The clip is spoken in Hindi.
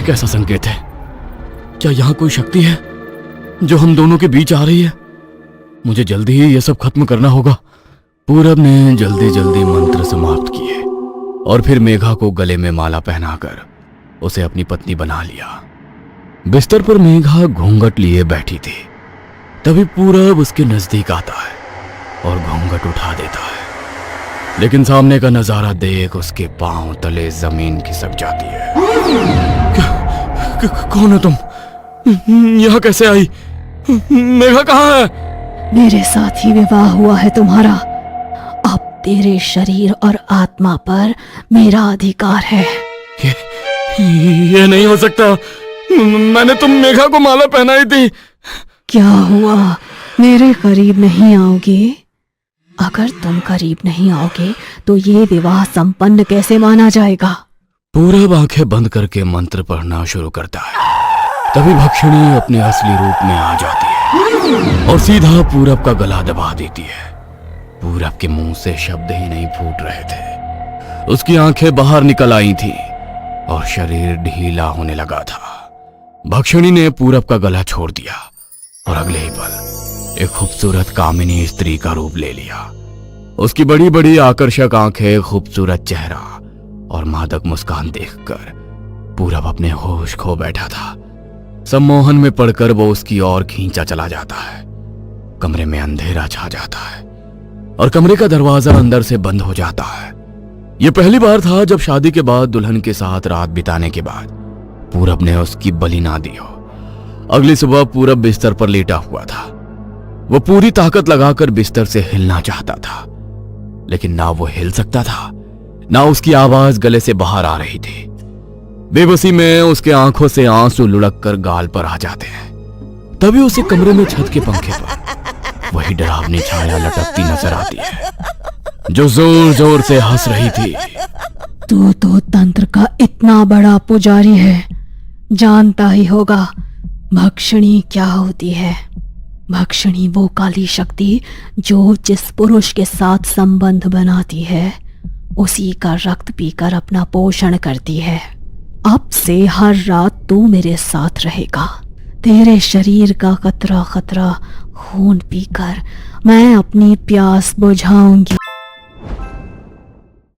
कैसा संकेत है? क्या यहाँ कोई शक्ति है जो हम दोनों के बीच आ रही है? मुझे जल्दी ही यह सब खत्म करना होगा। पूरब ने जल्दी जल्दी मंत्र समाप्त किए और फिर मेघा को गले में माला पहनाकर उसे अपनी पत्नी बना लिया। बिस्तर पर मेघा घूंघट लिए बैठी थी। तभी पूरब उसके नजदीक आता है और घूंघट उठा देता है, लेकिन सामने का नजारा देख उसके पांव तले जमीन खिसक जाती है। कौन हो तुम? यहाँ कैसे आई? मेघा कहाँ है? मेरे साथ ही विवाह हुआ है तुम्हारा। अब तेरे शरीर और आत्मा पर मेरा अधिकार है। ये नहीं हो सकता। मैंने तुम मेघा को माला पहनाई थी। क्या हुआ? मेरे करीब नहीं आओगे? अगर तुम करीब नहीं आओगे तो ये विवाह संपन्न कैसे माना जाएगा? पूरब आंखें बंद करके मंत्र पढ़ना शुरू करता है। तभी भक्षिणी अपने असली रूप में आ जाती है और सीधा पूरब का गला दबा देती है। पूरब के मुंह से शब्द ही नहीं फूट रहे थे। उसकी आंखें बाहर निकल आई थी और शरीर ढीला होने लगा था। भक्षिणी ने पूरब का गला छोड़ दिया और अगले ही पल एक खूबसूरत कामिनी स्त्री का रूप ले लिया। उसकी बड़ी बड़ी आकर्षक आंखें, खूबसूरत चेहरा और मादक मुस्कान देखकर पूरब अपने होश खो बैठा था। सम्मोहन में पड़कर वो उसकी ओर खींचा चला जाता है। कमरे में अंधेरा छा जाता है और कमरे का दरवाजा अंदर से बंद हो जाता है। यह पहली बार था जब शादी के बाद दुल्हन के साथ रात बिताने के बाद पूरब ने उसकी बलि ना दी हो। अगली सुबह पूरब बिस्तर पर लेटा हुआ था। वो पूरी ताकत लगाकर बिस्तर से हिलना चाहता था, लेकिन ना वो हिल सकता था, ना उसकी आवाज गले से बाहर आ रही थी। बेबसी में उसके आंखों से आंसू लुढ़क कर गाल पर आ जाते हैं। तभी उसे कमरे में छत के पंखे पर वही डरावनी छाया लटकती नजर आती है जो जोर जोर से हंस रही थी। तू तो तंत्र का इतना बड़ा पुजारी है, जानता ही होगा भक्षिणी क्या होती है। भक्षिणी वो काली शक्ति जो जिस पुरुष के साथ संबंध बनाती है उसी का रक्त पीकर अपना पोषण करती है। अब से हर रात तू मेरे साथ रहेगा। तेरे शरीर का कतरा कतरा खून पीकर मैं अपनी प्यास बुझाऊंगी।